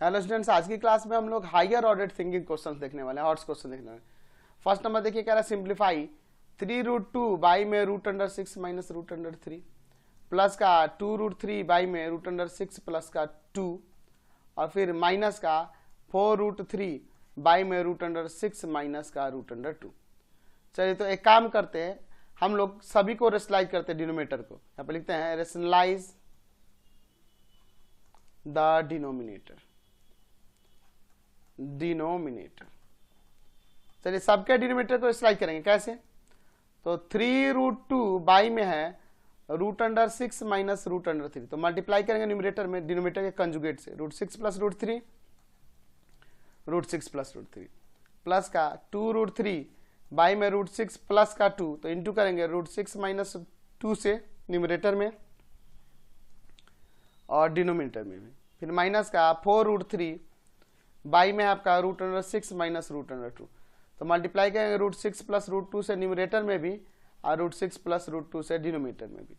Hello students, आज की class में हम लोग हायर ऑर्डर थिंकिंग क्वेश्चंस देखने वाले हैं, हॉट्स क्वेश्चन देखने वाले हैं। फर्स्ट नंबर देखिए, कह रहा है सिंप्लीफाई 3√2 बाई में √6 माइनस √3 प्लस का 2√3 बाई में √6 प्लस का 2 और फिर माइनस का 4√3 बाई में √6 माइनस का √2। चलिए तो एक काम करते हैं, हम लोग सभी को रेशनलाइज करते हैं डिनोमिनेटर को। यहाँ पे लिखते हैं रेशनलाइज द डिनोमिनेटर। चलिए सबके डिनोमिनेटर को स्लाइड करेंगे कैसे। तो 3√2 बाई में है √6 माइनस √3, तो मल्टीप्लाई करेंगे न्यूमरेटर में डिनोमिनेटर के कंजुगेट से √6 प्लस √3 √6 प्लस √3 प्लस का 2√3 बाई में √6 प्लस का 2, तो इंटू करेंगे √6 माइनस 2 से न्यूमरेटर में और डिनोमिनेटर में भी, फिर माइनस का 4√3 बाई में आपका √6 माइनस √2, तो मल्टीप्लाई करेंगे √6 प्लस √2 से न्यूमरेटर में भी और √6 प्लस √2 से डिनोमिनेटर में भी।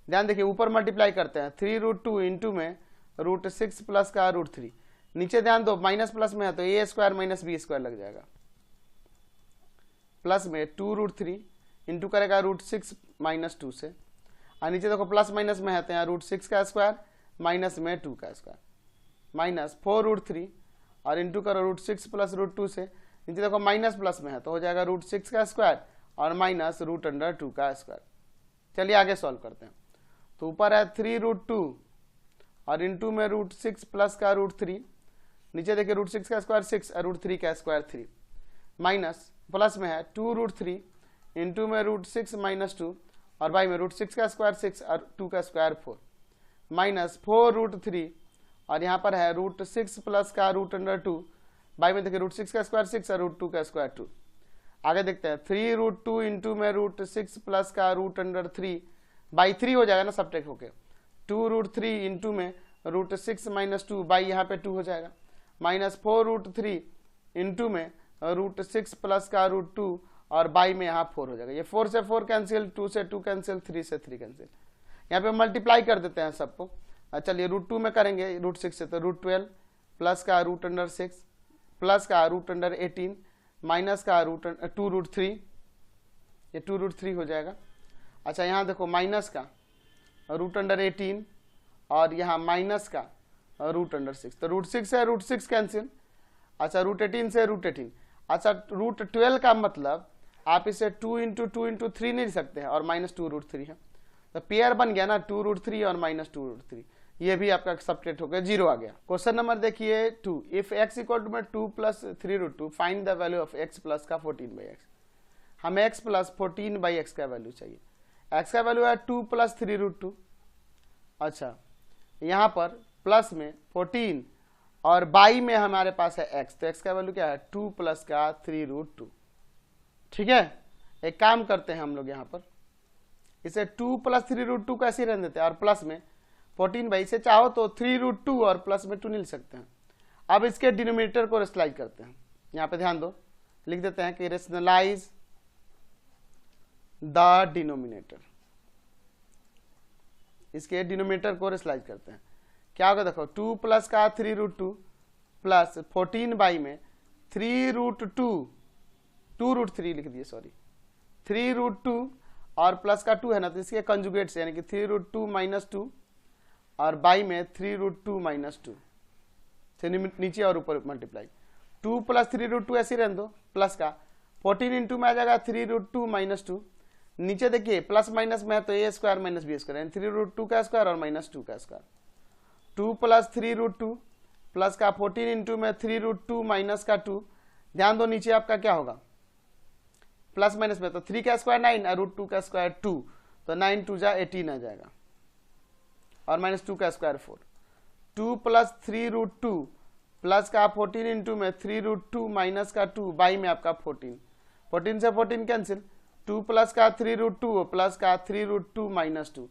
ध्यान देखिए ऊपर मल्टीप्लाई करते हैं 3√2 इंटू में √6 प्लस का √3, नीचे ध्यान दो माइनस प्लस में है तो a² माइनस b² लग जाएगा, प्लस में 2√3 इंटू करेगा √6 माइनस 2 से, और नीचे देखो प्लस माइनस में है तो यहाँ √6 का स्क्वायर माइनस में 2 का स्क्वायर माइनस 4√3 और इंटू करो √6 प्लस √2 से, नीचे देखो माइनस प्लस में है तो हो जाएगा √6 का स्क्वायर और माइनस √2 का स्क्वायर। चलिए आगे सॉल्व करते हैं। तो ऊपर है 3√2 और इंटू में √6 प्लस का √3, नीचे देखिए √6 का स्क्वायर 6 और √3 का स्क्वायर 3, माइनस प्लस में है 2√3 इंटू में √6 माइनस 2 और बाई में √6 का स्क्वायर 6 और 2 का स्क्वायर 4 माइनस 4√3 और यहाँ पर है √6 प्लस का √2 बाई में देखिए √6 का स्क्वायर 6 और √2 का स्क्वायर 2। आगे देखते हैं 3√2 इंटू में √6 प्लस का √3 बाई 3 हो जाएगा ना सब्ट्रैक्ट होके, 2√3 इंटू में √6 माइनस 2 बाई यहाँ पे 2 हो जाएगा, माइनस 4√3 इंटू में √6 प्लस का √2 और बाई में यहाँ 4 हो जाएगा। ये 4 से 4 कैंसिल, 2 से 2 कैंसिल, 3 से 3 कैंसिल। यहाँ पे मल्टीप्लाई कर देते हैं सबको। चलिए √2 में करेंगे √6 से तो √12 प्लस का √6 प्लस का √18 माइनस का √2√3, ये 2√3 हो जाएगा। अच्छा यहाँ देखो माइनस का √18 और यहाँ माइनस का √6, तो √6 से √6 कैंसिल। अच्छा √18 से √18, अच्छा √12 का मतलब आप इसे 2 इंटू 2 इंटू 3 नहीं सकते हैं और माइनस 2√3 है, तो पेयर बन गया ना 2√3 और माइनस 2√3, ये भी आपका सब्ट्रैक्ट हो गया, 0 आ गया। क्वेश्चन नंबर देखिए 2, इफ x इक्वल टू में 2 plus 3√2 find the value of x plus का 14/x। हमें x प्लस 14/x का वैल्यू चाहिए। x का वैल्यू है 2 प्लस 3√2। अच्छा यहाँ पर प्लस में 14 और बाई में हमारे पास है x, तो x का वैल्यू क्या है 2 प्लस का 3√2। ठीक है, एक काम करते हैं हम लोग यहाँ पर इसे 2 प्लस 3√2 कैसे रहने देते हैं और प्लस में 14 बाई से चाहो तो 3√2 और प्लस में 2 नहीं लिख सकते हैं। अब इसके डिनोमिनेटर को रेशनलाइज करते हैं। यहाँ पे ध्यान दो, लिख देते हैं कि रेशनलाइज द डिनोमिनेटर। इसके डिनोमिनेटर को रेशनलाइज करते हैं। क्या होगा देखो 2 प्लस का 3√2 प्लस 14 बाई में 3√2 2√3 लिख दिए, सॉरी 3√2 और प्लस का 2 है ना, तो इसके कंजुगेट से यानी कि 3√2 माइनस 2 और बाई में 3√2 माइनस 2 से नीचे और ऊपर मल्टीप्लाई 2 प्लस 3√2 ऐसे रहने दो, प्लस का 14 इंटू में आ जाएगा 3√2 माइनस 2, नीचे देखिए प्लस माइनस में है तो a² माइनस b² यानी 3√2 का स्क्वायर और माइनस 2 का स्क्वायर, 2 प्लस 3√2 प्लस का 14 इंटू में 3√2 माइनस का 2। ध्यान दो नीचे आपका क्या होगा प्लस माइनस में, तो 3 का स्क्वायर 9 और √2 का स्क्वायर 2, तो 9 2 जा 18 आ जाएगा और माइनस 2 का स्क्वायर 4। 2 प्लस 3√2 प्लस का 14 इंटू में 3√2 माइनस का 2 बाई में आपका 14 से 14 कैंसिल, 2 प्लस का 3√2 प्लस का 3√2 माइनस 2,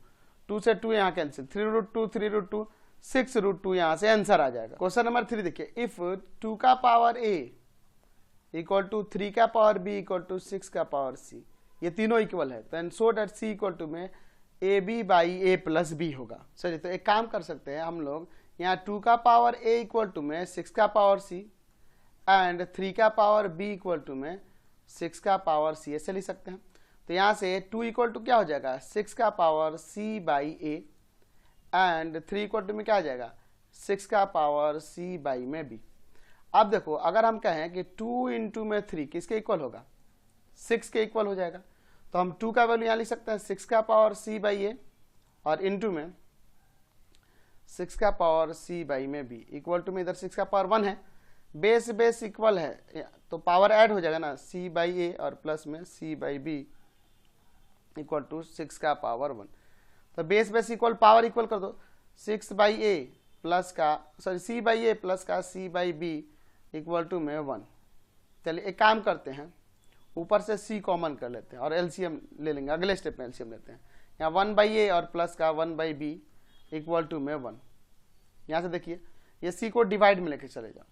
2 से 2 यहाँ कैंसिल, 3√2 6√2 यहाँ से आंसर आ जाएगा। क्वेश्चन नंबर 3 देखिए, इफ 2 का पावर a इक्वल टू 3 का पावर b इक्वल टू 6 का पावर c, ये तीनों इक्वल है, तो so that c equal to में ab by a plus b होगा। चलिए तो एक काम कर सकते हैं हम लोग, यहाँ 2 का पावर a इक्वल टू में 6 का पावर c एंड 3 का पावर b इक्वल टू में 6 का पावर c ऐसे लिख सकते हैं। तो यहाँ से 2 इक्वल टू क्या हो जाएगा 6 का power c by a and 3 equal to में क्या आ जाएगा 6 का पावर c बाई में b। अब देखो अगर हम कहें कि 2 इंटू में 3 किसके इक्वल होगा 6 के इक्वल हो जाएगा, तो हम 2 का वैल्यू यहाँ लिख सकते हैं 6 का पावर c बाई a और इंटू में 6 का पावर c बाई में b इक्वल टू में इधर 6 का पावर 1 है, बेस बेस इक्वल है तो पावर ऐड हो जाएगा ना c बाई a और प्लस में c by b equal to 6 का पावर 1। तो base base equal power equal कर दो 6 बाई a प्लस का sorry c by a plus का c by b equal to में 1। चलिए एक काम करते हैं, ऊपर से c कॉमन कर लेते हैं और एलसीएम ले लेंगे, अगले स्टेप में एलसीएम लेते हैं। यहाँ 1 बाई a और प्लस का 1 बाई b इक्वल टू में 1। यहाँ से देखिए ये c को डिवाइड में लेके चले जाओ,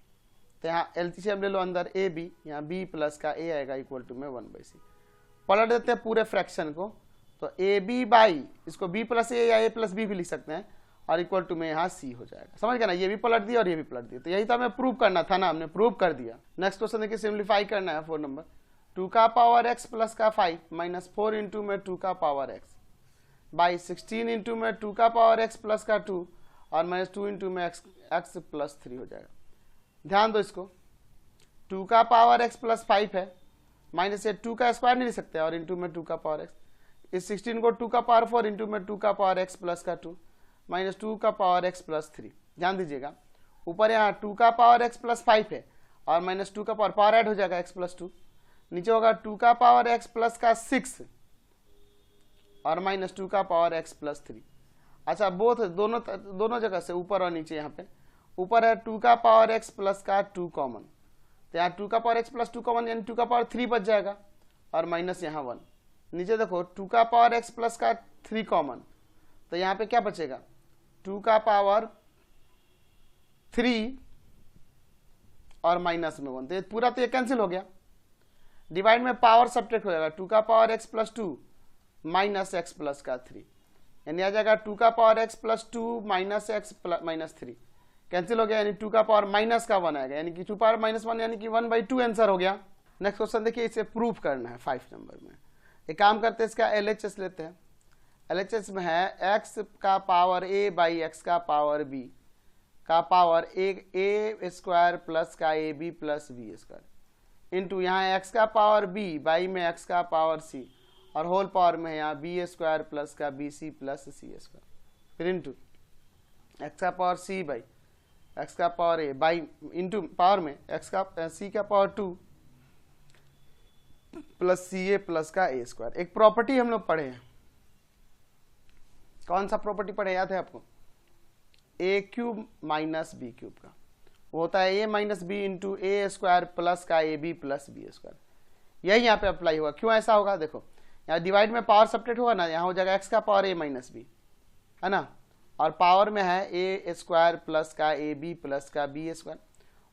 तो यहाँ एलसीएम ले लो अंदर a b, यहाँ b प्लस का a आएगा इक्वल टू में 1 बाई c। पलट देते हैं पूरे फ्रैक्शन को, तो ए बी बाई इसको b प्लस a या a प्लस b भी लिख सकते हैं और इक्वल टू में यहाँ c हो जाएगा। समझ गया ना, ये भी पलट दिया और ये भी पलट दिया। तो यही तो हमें प्रूव करना था ना, हमने प्रूव कर दिया। नेक्स्ट क्वेश्चन देखिए, सिंप्लीफाई करना है 4 नंबर। 2 का पावर x प्लस का 5 माइनस 4 इंटू में 2 का पावर x बाई 16 इंटू में 2 का पावर x प्लस का 2 और माइनस 2 इंटू में x प्लस 3 हो जाएगा। ध्यान दो इसको, 2 का पावर x प्लस 5 है, माइनस से 2 का स्क्वायर नहीं लिख सकते और इंटू में 2 का पावर x, इस 16 को 2 का पावर 4 इंटू में 2 का पावर x प्लस का 2 माइनस 2 का पावर x प्लस 3। ध्यान दीजिएगा ऊपर यहाँ 2 का पावर x प्लस 5 है और माइनस 2 का पावर ऐड हो जाएगा x प्लस 2, नीचे होगा 2 का पावर x प्लस का 6 और माइनस 2 का पावर x प्लस 3। अच्छा बोथ दोनों जगह से ऊपर और नीचे, यहाँ पे ऊपर है 2 का पावर x प्लस का 2 कॉमन, तो यहाँ 2 का पावर x प्लस 2 कॉमन यानी 2 का पावर 3 बच जाएगा और माइनस यहाँ 1। नीचे देखो 2 का पावर x प्लस का 3 कॉमन, तो यहाँ पे क्या बचेगा 2 का पावर 3 और माइनस में 1, तो ये पूरा तो ये कैंसिल हो गया। डिवाइड में पावर सब्ट्रैक्ट हो जाएगा 2 का power x plus 2 minus x plus का 3, यानी आ जाएगा 2 का power x plus 2 minus x minus 3 cancel हो गया, यानी 2 का पावर माइनस का 1 आएगा, यानी कि 2 पावर माइनस 1 यानी कि 1/2 आंसर हो गया। नेक्स्ट क्वेश्चन देखिए, इसे प्रूफ करना है 5 नंबर में। एक काम करते हैं, इसका LHS लेते हैं। LHS में है x का पावर a बाई x का पावर b का पावर a स्क्वायर प्लस का ab plus b square into यहाँ x का पावर b बाई में x का पावर c और होल पावर में यहाँ b स्क्वायर प्लस का bc प्लस c स्क्वायर, फिर इंटू x का पावर c बाई x का power a by into power में x का c का पावर 2 प्लस ca प्लस का a स्क्वायर। एक प्रॉपर्टी हम लोग पढ़े हैं, कौन सा प्रॉपर्टी पढ़े याद है आपको, a cube minus B cube का, वो होता है a minus B into A square plus का A B plus B square. यही यहाँ पे अप्लाई होगा। क्यों ऐसा होगा, देखो यहाँ डिवाइड में पावर सब्ट्रैक्ट होगा ना, यहाँ हो जाएगा x का पावर a माइनस बी है ना, और पावर में है ए स्क्वायर प्लस का ए बी प्लस का बी स्क्वायर।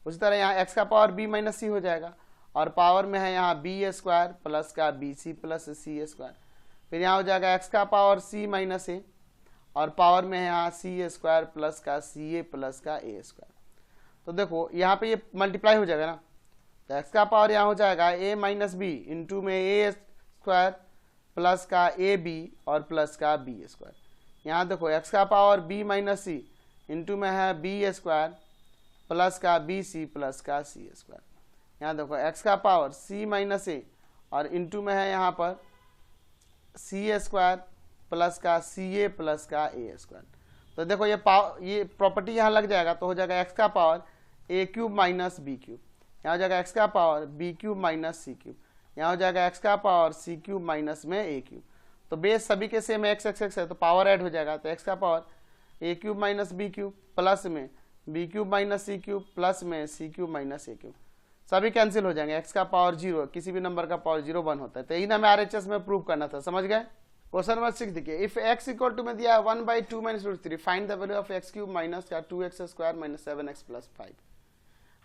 उसी तरह यहाँ x का पावर b माइनस सी हो जाएगा और पावर में है यहाँ बी स्क्वायर प्लस का बी सी प्लस सी स्क्वायर, फिर यहाँ हो जाएगा x का पावर c माइनस ए और पावर में है यहाँ सी स्क्वायर प्लस का सी ए प्लस का ए स्क्वायर। तो देखो यहाँ पे ये मल्टीप्लाई हो जाएगा ना, तो x का पावर यहाँ हो जाएगा a माइनस बी इंटू में ए स्क्वायर प्लस का ए बी और प्लस का बी स्क्वायर। यहाँ देखो x का पावर b माइनस सी इंटू में है बी स्क्वायर प्लस का बी सी प्लस का सी स्क्वायर। यहाँ देखो x का पावर c माइनस ए और इंटू में है यहाँ पर सी स्क्वायर प्लस का सी ए प्लस का ए स्क्वायर। तो देखो ये प्रॉपर्टी यहाँ लग जाएगा, तो हो जाएगा x का power A cube minus B cube, यहाँ हो जाएगा x का power B cube minus C cube, यहाँ हो जाएगा x का पावर सी क्यूब माइनस में ए क्यूब। तो बेस सभी के सेम x है तो पावर ऐड हो जाएगा, तो x का power A cube minus B cube plus में B cube minus C cube plus में C cube minus A cube, सभी कैंसिल हो जाएंगे। x का पावर 0, किसी भी नंबर का पावर 0 1 होता है, तो यही हमें RHS में प्रूव करना था। समझ गए। क्वेश्चन नंबर 6 देखिए, इफ x इक्वल टू में दिया है 1/2 minus root 3, find the value of x cube minus का 2x square minus 7x plus 5।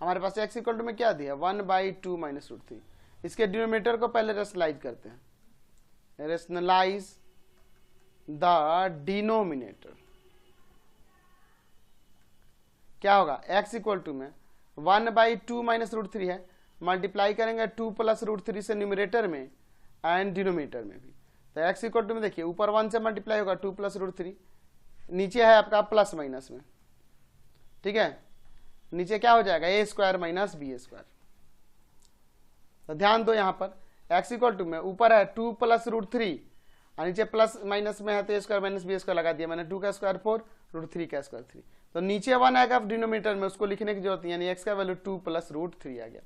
हमारे पास x इक्वल टू में क्या दिया 1/2 माइनस रूट 3। इसके डिनोमिनेटर को पहले रेशनलाइज करते हैं, रेशनलाइज द डिनोमिनेटर। क्या होगा, x इक्वल टू में 1/2 माइनस रूट थ्री है, मल्टीप्लाई करेंगे 2 प्लस रूट थ्री से न्यूमरेटर में एंड डिनोमिनेटर में भी। तो x इक्वल टू में देखिए ऊपर 1 से मल्टीप्लाई होगा 2 प्लस रूट थ्री, नीचे है आपका प्लस माइनस में, ठीक है, नीचे क्या हो जाएगा A square minus b square. तो ध्यान दो यहाँ पर x इक्वल टू में ऊपर है 2 प्लस रूट थ्री और नीचे प्लस माइनस में है तो ए स्क्वायर माइनस बी स्क्वायर लगा दिया मैंने, 2 का स्क्वायर 4 रूट थ्री का स्क्वायर 3। तो नीचे 1 आएगा डिनोमिनेटर में, उसको लिखने की जरूरत नहीं, यानी x का वैल्यू 2 प्लस रूट थ्री आ गया।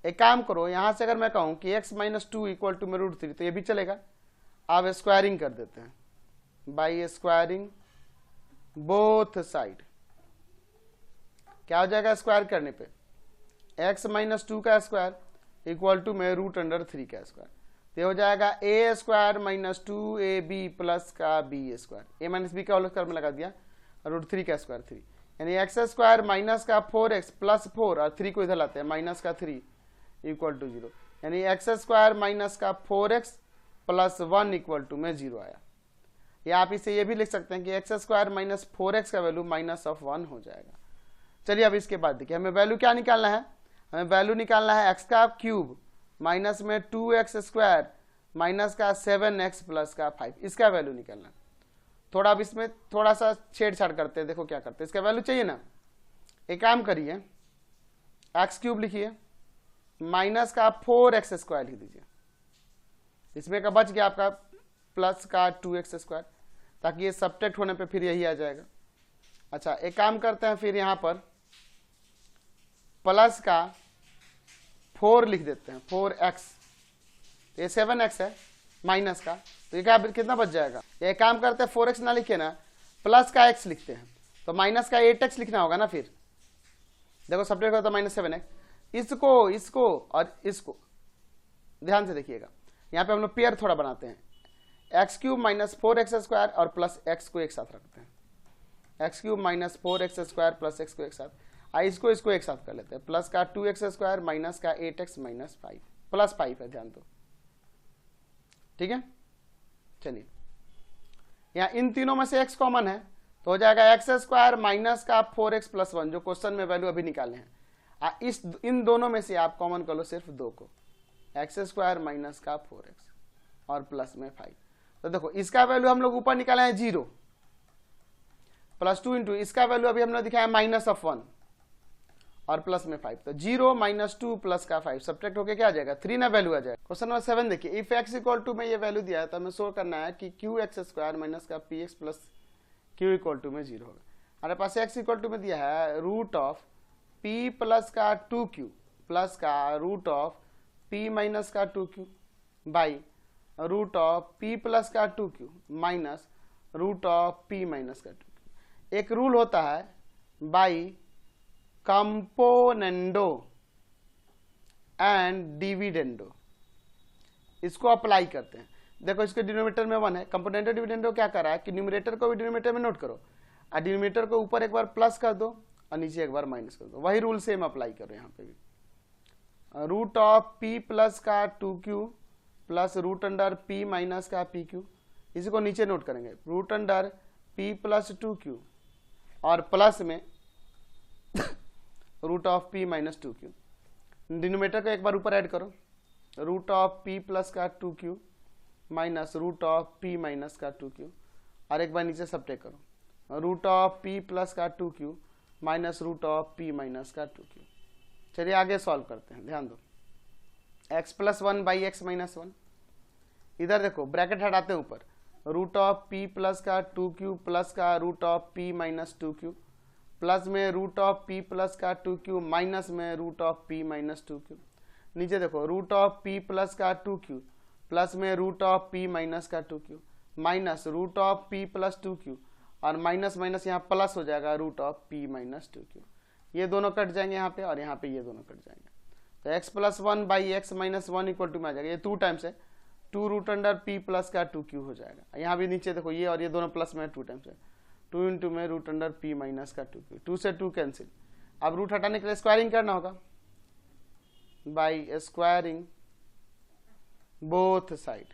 एक काम करो, यहां से अगर मैं कहूं कि x minus two equal to में रूट थ्री तो ये भी चलेगा। आप स्क्वायरिंग कर देते हैं बाई स्क्वायरिंग बोथ साइड, क्या हो जाएगा स्क्वायर करने पे, x माइनस टू का स्क्वायर इक्वल टू में रूट अंडर थ्री का स्क्वायर, तो हो जाएगा A square minus two A B plus का B square, A minus B का होल स्क्वायर में लगा दिया रूट थ्री का स्क्वायर 3, यानी एक्स स्क्वायर माइनस का 4x प्लस 4 और 3 को इधर लाते हैं माइनस का 3 इक्वल टू 0, यानी एक्स स्क्वायर माइनस का 4x प्लस 1 इक्वल टू में 0 आया। या आप इसे ये भी लिख सकते हैं कि एक्स स्क्वायर माइनस 4x का वैल्यू माइनस ऑफ 1 हो जाएगा। चलिए अब इसके बाद देखिए, हमें वैल्यू क्या निकालना है, हमें वैल्यू निकालना है एक्स का क्यूब माइनस में 2x स्क्वायर माइनस का 7x प्लस का 5, इसका वैल्यू निकालना है। थोड़ा अब इसमें थोड़ा सा छेड़छाड़ करते हैं, देखो क्या करते हैं, इसका वैल्यू चाहिए ना, एक काम करिए एक्स क्यूब लिखिए माइनस का 4x स्क्वायर लिख दीजिए, इसमें का बच गया आपका प्लस का 2x स्क्वायर, ताकि ये सब्ट्रैक्ट होने पे फिर यही आ जाएगा। अच्छा एक काम करते हैं, फिर यहां पर प्लस का 4 लिख देते हैं 4x, ये 7x है माइनस का, तो ये क्या कितना बच जाएगा, ये काम करते हैं 4x ना लिखे ना, प्लस का x लिखते हैं, तो माइनस का 8x लिखना होगा ना, फिर देखो सब्ट्रैक्ट होता है माइनस 7x, इसको और इसको ध्यान से देखिएगा, यहाँ पे हम लोग पेयर थोड़ा बनाते हैं, x cube minus 4x square और प्लस x को एक साथ रखते हैं, x cube minus 4x square plus x को एक साथ, इसको एक साथ कर लेते हैं, प्लस का 2x स्क्वायर माइनस का 8x माइनस 5 प्लस 5 है, ध्यान दो, ठीक है। चलिए यहाँ इन तीनों में से x कॉमन है तो हो जाएगा एक्स स्क्वायर माइनस का 4x प्लस 1, जो क्वेश्चन में वैल्यू अभी निकाले हैं, इन दोनों में से आप कॉमन कर लो सिर्फ 2 को, एक्स स्क्वायर माइनस का 4x और प्लस में 5। तो देखो इसका वैल्यू हम लोग ऊपर निकाले हैं 0 प्लस 2 इंटू इसका वैल्यू अभी हमने दिखाया माइनस ऑफ 1 और प्लस में 5, तो 0 माइनस 2 प्लस का 5 सब्ट्रैक्ट होके क्या आ जाएगा 3 ना वैल्यू आ जाएगा। क्वेश्चन नंबर 7 देखिए, इफ x इक्वल टू में ये वैल्यू दिया है तो हमें शो करना है कि क्यू एक्स स्क्वायर माइनस का p x plus q equal to में 0 होगा। हमारे पास x इक्वल टू में दिया है रूट ऑफ p प्लस का 2q प्लस का रूट ऑफ p माइनस का 2q by root of p plus का 2q minus root of p minus का 2q। एक रूल होता है बाई कंपोनेंडो एंड डिविडेंडो, इसको अप्लाई करते हैं। देखो इसके डिनोमिनेटर में 1 है, कंपोनेंडो डिविडेंडो क्या कर रहा है कि न्यूमरेटर को भी डिनोमिनेटर में नोट करो और डिनोमिनेटर को ऊपर एक बार प्लस कर दो और नीचे एक बार माइनस कर दो, वही रूल सेम अप्लाई करो यहाँ पे भी। रूट ऑफ p प्लस का 2q plus root under p minus का pq, इसी को नीचे नोट करेंगे root under p plus 2q और प्लस में root of p minus 2q, denominator को एक बार ऊपर ऐड करो, रूट ऑफ p प्लस का 2q minus root of p minus का 2q और एक बार नीचे सब्ट्रैक्ट करो, रूट ऑफ p प्लस का 2q minus root of p minus का 2q। चलिए आगे सॉल्व करते हैं, ध्यान दो, x plus 1 by x minus 1, इधर देखो ब्रैकेट हटाते हैं ऊपर, रूट ऑफ p प्लस का 2q प्लस का root of p minus 2q plus में रूट ऑफ p प्लस का 2q माइनस में root of p minus 2q, नीचे देखो रूट ऑफ p प्लस का 2q प्लस में रूट ऑफ p माइनस का 2q minus root of p plus 2q और minus minus यहाँ प्लस हो जाएगा root of p minus 2q, ये दोनों कट जाएंगे यहाँ पे और यहाँ पे ये दोनों कट जाएंगे, तो x plus 1 by x minus 1 equal to में आ जाएगा, ये 2 टाइम्स है 2 रूट अंडर p प्लस का 2q हो जाएगा। यहाँ भी नीचे देखो ये और ये दोनों प्लस में 2 टाइम्स है, 2 इंटू में रूट अंडर p माइनस का 2q, 2 से 2 कैंसिल, अब रूट हटाने के लिए स्क्वायरिंग करना होगा बाई स्क्वायरिंग बोथ साइड,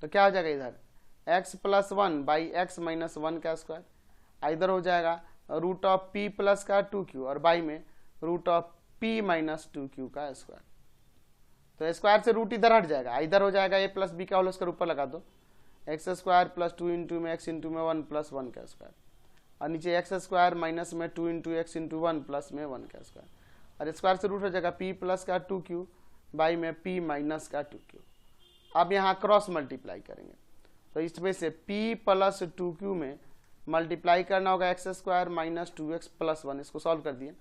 तो क्या हो जाएगा इधर x plus 1 by x minus 1 का स्क्वायर, इधर हो जाएगा रूट ऑफ पी प्लस का 2q और बाई में root of p minus 2q का स्क्वायर। तो स्क्वायर से रूट इधर हट जाएगा, इधर हो जाएगा a प्लस बी का होल स्क्वायर, ऊपर लगा दो एक्स स्क्वायर प्लस 2 इंटू में x इंटू में 1 प्लस 1 का स्क्वायर, और नीचे एक्स स्क्वायर माइनस में 2 इंटू एक्स इंटू 1 प्लस में 1 का स्क्वायर, और स्क्वायर से रूट हो जाएगा p प्लस का 2q बाई में p माइनस का 2q। अब यहाँ क्रॉस मल्टीप्लाई करेंगे, तो इसमें से p प्लस 2q में मल्टीप्लाई करना होगा x square minus 2x plus 1, इसको सॉल्व कर दिए,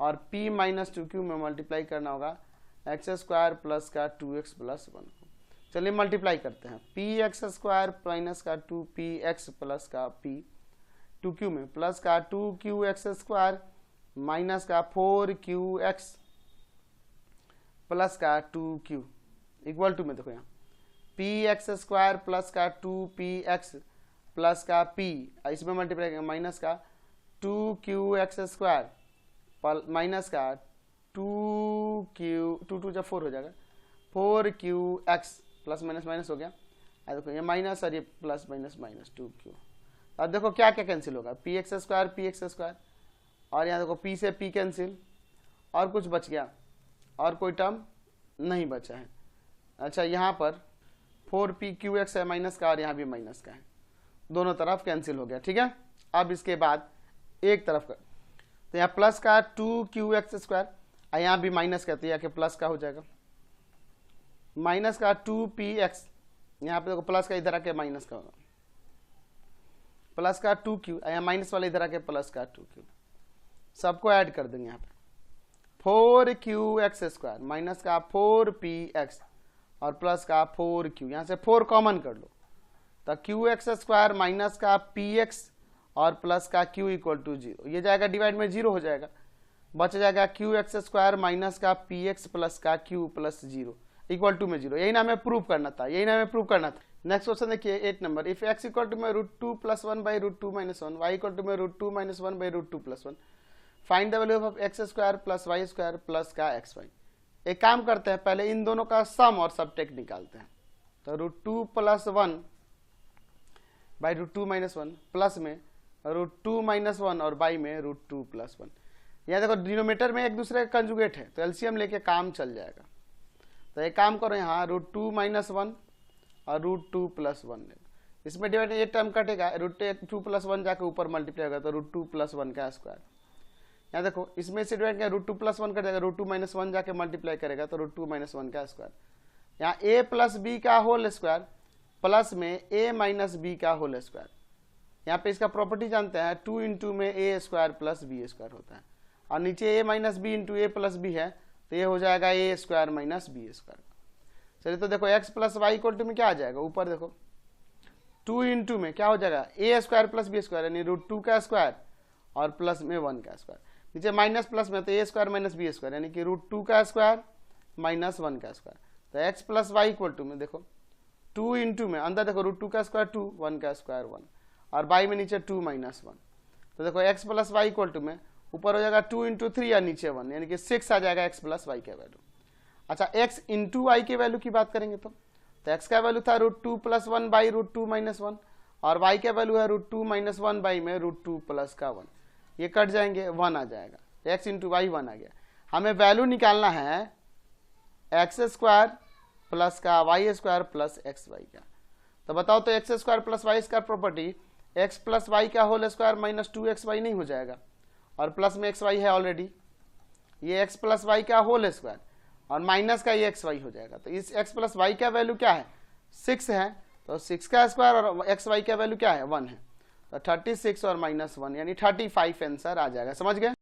और p माइनस 2q में मल्टीप्लाई करना होगा एक्स स्क्वायर प्लस का 2x प्लस 1 को। चलिए मल्टीप्लाई करते हैं, पी एक्स स्क्वायर माइनस का 2px प्लस का p 2q में प्लस का 2qx स्क्वायर माइनस का 4qx प्लस का 2q इक्वल टू में देखो यहाँ पी एक्स स्क्वायर प्लस का 2px प्लस का p, इसमें मल्टीप्लाई करेंगे माइनस का 2qx स्क्वायर माइनस का 2 जब 4 हो जाएगा 4qx प्लस माइनस माइनस हो गया, देखो ये माइनस और ये प्लस माइनस माइनस 2q। अब देखो क्या क्या कैंसिल होगा, पी एक्स स्क्वायर और यहाँ देखो p से p कैंसिल, और कुछ बच गया, और कोई टर्म नहीं बचा है। अच्छा यहाँ पर 4pqx है माइनस का, और यहाँ भी माइनस का है, दोनों तरफ कैंसिल हो गया। ठीक है, अब इसके बाद एक तरफ का, तो यहाँ प्लस का 2qx स्क्वायर, यहाँ भी माइनस का, तो यहाँ के प्लस का हो जाएगा माइनस का 2px, यहाँ पे देखो प्लस का इधर आके माइनस का होगा, प्लस का 2q, यहाँ माइनस वाले इधर आके प्लस का 2q, सबको ऐड कर देंगे यहाँ पे 4qx स्क्वायर माइनस का 4px और प्लस का 4q, यहाँ से 4 कॉमन कर लो, तो qx स्क्वायर माइनस का px और प्लस का q इक्वल टू 0, ये जाएगा डिवाइड में 0 हो जाएगा, बच जाएगा qx स्क्वायर माइनस का px प्लस का q प्लस 0 इक्वल टू में 0। यही ना हमें प्रूव करना था, नेक्स्ट क्वेश्चन देखिए 8 नंबर, इफ x इक्वल टू में √2 plus 1 by √2 minus 1, y equal to में √2 minus 1 by √2 plus 1, find the value of x square plus y square plus का एक्स वाई। एक काम करते हैं, पहले इन दोनों का सम और सबटेक्ट निकालते हैं, तो √2 प्लस 1 बाई √2 माइनस 1 प्लस में √2 माइनस 1 और बाई में √2 प्लस 1। यहाँ देखो डिनोमीटर में एक दूसरे का कंजुगेट है, तो एलसीएम लेके काम चल जाएगा। तो एक काम करो, यहाँ √2 माइनस 1 और √2 प्लस 1, इसमें डिवाइड एक टर्म कटेगा, √2 प्लस 1 जाकर ऊपर मल्टीप्लाई होगा, तो √2 प्लस 1 का स्क्वायर। यहाँ देखो इसमें से डिवाइड किया √2 प्लस 1 कर जाएगा, √2 माइनस 1 जाके मल्टीप्लाई करेगा, तो √2 माइनस 1 का स्क्वायर। यहाँ a प्लस बी का होल स्क्वायर प्लस में a माइनस बी का होल स्क्वायर। यहाँ पे इसका प्रॉपर्टी जानते हैं, 2 इंटू में a square plus B square होता है, और नीचे a minus B into a plus b है, तो ये हो जाएगा a square minus b square. चलिए तो देखो x plus y equal to में क्या आ जाएगा, ऊपर देखो 2 इंटू में क्या हो जाएगा a square plus B square, यानी √2 का स्क्वायर और प्लस में 1 का स्क्वायर, नीचे माइनस प्लस में तो a square minus b square, यानी कि √2 का स्क्वायर माइनस 1 का स्क्वायर। तो x plus y equal to में देखो 2 इंटू में अंदर देखो √2 का स्क्वायर 2, 1 का स्क्वायर 1, और बाई में नीचे 2 माइनस 1। तो देखो x plus y equal to में ऊपर हो जाएगा 2 इंटू 3 और नीचे 1, यानी कि 6 आ जाएगा x प्लस वाई का वैल्यू। अच्छा x इंटू वाई के वैल्यू की बात करेंगे तो x का वैल्यू था √2 प्लस 1 बाई √2 माइनस 1, और y का वैल्यू है √2 माइनस 1 बाई में √2 प्लस का 1, ये कट जाएंगे 1 आ जाएगा, x इंटू वाई 1 आ गया। हमें वैल्यू निकालना है एक्स स्क्वायर प्लस का y square plus x y का। तो बताओ तो x square plus y square property x plus y का होल स्क्वायर माइनस 2xy नहीं हो जाएगा, और प्लस में xy है ऑलरेडी, ये x प्लस वाई का होल स्क्वायर और माइनस का ये xy हो जाएगा। तो इस x प्लस वाई का वैल्यू क्या है 6 है, तो 6 का स्क्वायर और xy का वैल्यू क्या है 1 है, तो 36 और माइनस 1 यानी 35 आंसर आ जाएगा। समझ गए।